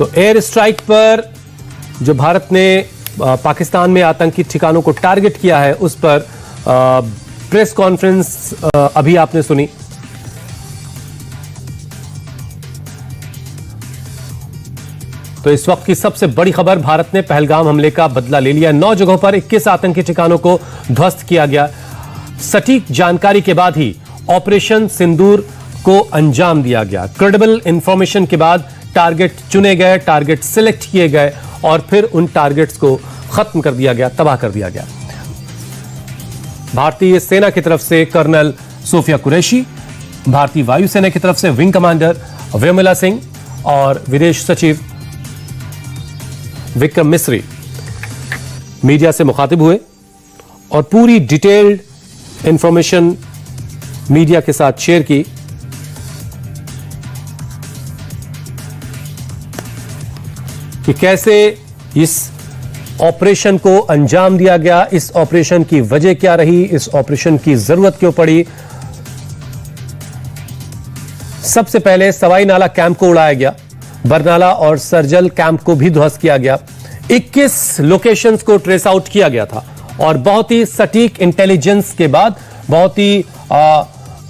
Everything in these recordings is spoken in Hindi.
तो एयर स्ट्राइक पर जो भारत ने पाकिस्तान में आतंकी ठिकानों को टारगेट किया है, उस पर प्रेस कॉन्फ्रेंस अभी आपने सुनी। तो इस वक्त की सबसे बड़ी खबर, भारत ने पहलगाम हमले का बदला ले लिया। 9 जगहों पर 21 आतंकी ठिकानों को ध्वस्त किया गया। सटीक जानकारी के बाद ही ऑपरेशन सिंदूर को अंजाम दिया गया। क्रेडिबल इंफॉर्मेशन के बाद टारगेट चुने गए, टारगेट सिलेक्ट किए गए और फिर उन टारगेट्स को खत्म कर दिया गया, तबाह कर दिया गया। भारतीय सेना की तरफ से कर्नल सोफिया कुरैशी, भारतीय वायुसेना की तरफ से विंग कमांडर विमला सिंह और विदेश सचिव विक्रम मिस्री मीडिया से मुखातिब हुए और पूरी डिटेल्ड इंफॉर्मेशन मीडिया के साथ शेयर की। कि कैसे इस ऑपरेशन को अंजाम दिया गया, इस ऑपरेशन की वजह क्या रही, इस ऑपरेशन की जरूरत क्यों पड़ी। सबसे पहले सवाई नाला कैंप को उड़ाया गया, बरनाला और सरजल कैंप को भी ध्वस्त किया गया। 21 लोकेशंस को ट्रेस आउट किया गया था और बहुत ही सटीक इंटेलिजेंस के बाद, बहुत ही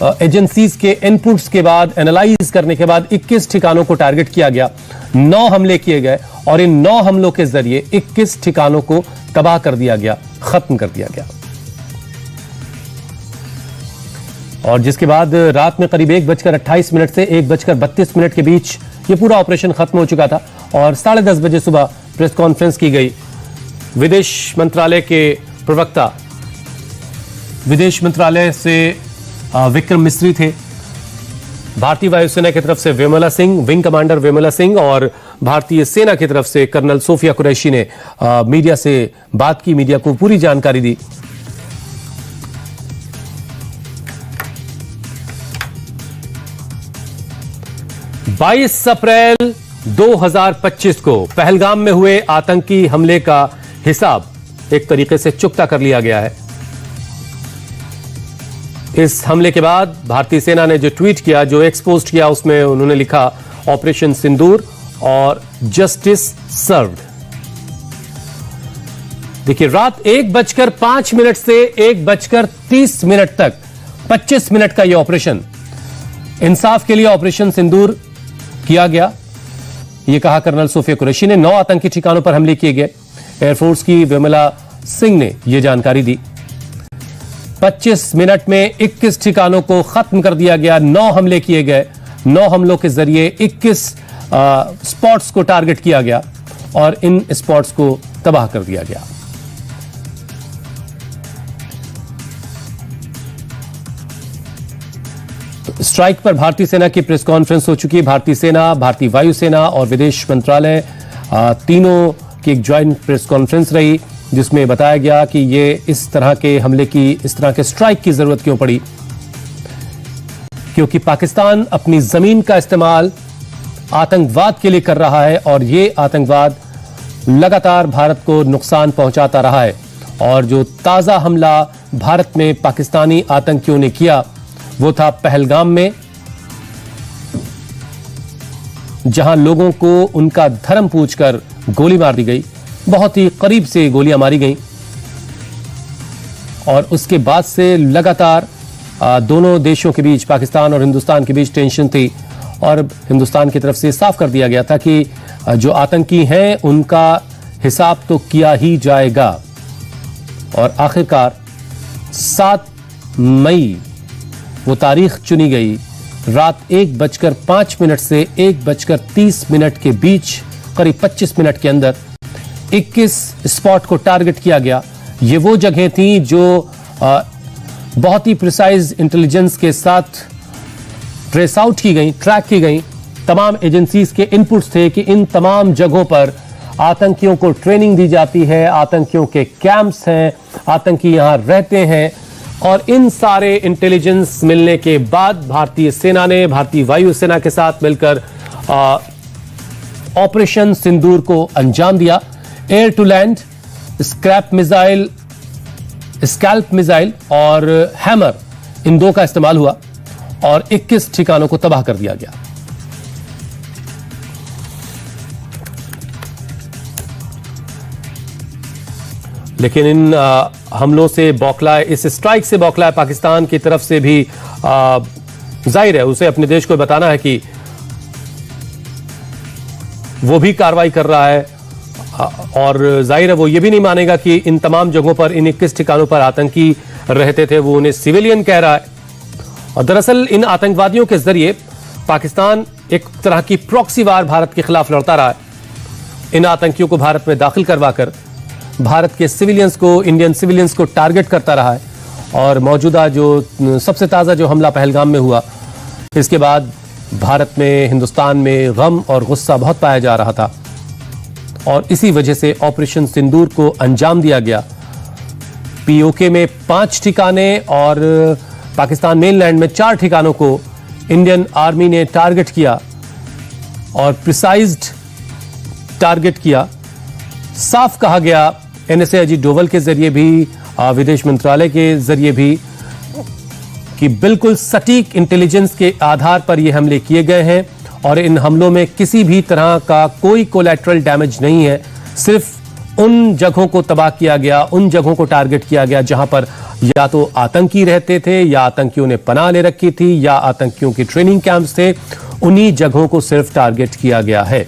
एजेंसीज के इनपुट्स के बाद, एनालाइज करने के बाद 21 ठिकानों को टारगेट किया गया। 9 हमले किए गए और इन 9 हमलों के जरिए 21 ठिकानों को तबाह कर दिया गया, खत्म कर दिया गया। और जिसके बाद रात में करीब 1:28 से 1:32 के बीच यह पूरा ऑपरेशन खत्म हो चुका था और 10:30 बजे सुबह प्रेस कॉन्फ्रेंस की गई। विदेश मंत्रालय के प्रवक्ता, विदेश मंत्रालय से विक्रम मिस्री थे, भारतीय वायुसेना की तरफ से विमला सिंह, विंग कमांडर विमला सिंह और भारतीय सेना की तरफ से कर्नल सोफिया कुरैशी ने मीडिया से बात की, मीडिया को पूरी जानकारी दी। बाईस अप्रैल 2025 को पहलगाम में हुए आतंकी हमले का हिसाब एक तरीके से चुकता कर लिया गया है। इस हमले के बाद भारतीय सेना ने जो ट्वीट किया, जो एक्सपोज किया, उसमें उन्होंने लिखा ऑपरेशन सिंदूर और जस्टिस सर्व्ड। देखिए, रात 1:05 से 1:30 तक 25 मिनट का यह ऑपरेशन, इंसाफ के लिए ऑपरेशन सिंदूर किया गया। यह कहा कर्नल सोफिया कुरैशी ने। 9 आतंकी ठिकानों पर हमले किए गए। एयरफोर्स की विमला सिंह ने यह जानकारी दी। 25 मिनट में 21 ठिकानों को खत्म कर दिया गया। 9 हमले किए गए। 9 हमलों के जरिए 21 स्पॉट्स को टारगेट किया गया और इन स्पॉट्स को तबाह कर दिया गया। तो स्ट्राइक पर भारतीय सेना की प्रेस कॉन्फ्रेंस हो चुकी है। भारतीय सेना, भारतीय वायुसेना और विदेश मंत्रालय तीनों की एक ज्वाइंट प्रेस कॉन्फ्रेंस रही, जिसमें बताया गया कि ये इस तरह के हमले की, इस तरह के स्ट्राइक की जरूरत क्यों पड़ी। क्योंकि पाकिस्तान अपनी जमीन का इस्तेमाल आतंकवाद के लिए कर रहा है और ये आतंकवाद लगातार भारत को नुकसान पहुंचाता रहा है। और जो ताजा हमला भारत में पाकिस्तानी आतंकियों ने किया वो था पहलगाम में, जहां लोगों को उनका धर्म पूछकर गोली मार दी गई। बहुत ही करीब से गोलियां मारी गईं और उसके बाद से लगातार दोनों देशों के बीच, पाकिस्तान और हिंदुस्तान के बीच टेंशन थी और हिंदुस्तान की तरफ से साफ कर दिया गया था कि जो आतंकी हैं उनका हिसाब तो किया ही जाएगा। और आखिरकार 7 मई वो तारीख चुनी गई। रात 1:05 से 1:30 के बीच, करीब 25 मिनट के अंदर 21 स्पॉट को टारगेट किया गया। ये वो जगह थी जो बहुत ही प्रिसाइज इंटेलिजेंस के साथ ट्रेस आउट की गई, ट्रैक की गई। तमाम एजेंसीज के इनपुट्स थे कि इन तमाम जगहों पर आतंकियों को ट्रेनिंग दी जाती है, आतंकियों के कैंप्स हैं, आतंकी यहां रहते हैं। और इन सारे इंटेलिजेंस मिलने के बाद भारतीय सेना ने, भारतीय वायुसेना के साथ मिलकर ऑपरेशन सिंदूर को अंजाम दिया। Air to land, SCALP missile और हैमर, इन 2 का इस्तेमाल हुआ और 21 ठिकानों को तबाह कर दिया गया। लेकिन इन हमलों से बौखलाए, इस स्ट्राइक से बौखलाए पाकिस्तान की तरफ से भी जाहिर है उसे अपने देश को बताना है कि वो भी कार्रवाई कर रहा है, और जाहिर है वो ये भी नहीं मानेगा कि इन तमाम जगहों पर, इन 21 ठिकानों पर आतंकी रहते थे, वो उन्हें सिविलियन कह रहा है। और दरअसल इन आतंकवादियों के जरिए पाकिस्तान एक तरह की प्रॉक्सी वार भारत के खिलाफ लड़ता रहा है। इन आतंकियों को भारत में दाखिल करवाकर भारत के सिविलियंस को, इंडियन सिविलियंस को टारगेट करता रहा है। और मौजूदा जो सबसे ताज़ा जो हमला पहलगाम में हुआ, इसके बाद भारत में, हिंदुस्तान में गम और गुस्सा बहुत पाया जा रहा था, और इसी वजह से ऑपरेशन सिंदूर को अंजाम दिया गया। पीओके में 5 ठिकाने और पाकिस्तान मेनलैंड में 4 ठिकानों को इंडियन आर्मी ने टारगेट किया, और प्रिसाइज्ड टारगेट किया। साफ कहा गया एनएसए अजीत डोवल के जरिए भी, विदेश मंत्रालय के जरिए भी, कि बिल्कुल सटीक इंटेलिजेंस के आधार पर ये हमले किए गए हैं, और इन हमलों में किसी भी तरह का कोई कोलैटरल डैमेज नहीं है। सिर्फ उन जगहों को तबाह किया गया, उन जगहों को टारगेट किया गया जहां पर या तो आतंकी रहते थे, या आतंकियों ने पनाह ले रखी थी, या आतंकियों के ट्रेनिंग कैंप्स थे। उन्हीं जगहों को सिर्फ टारगेट किया गया है।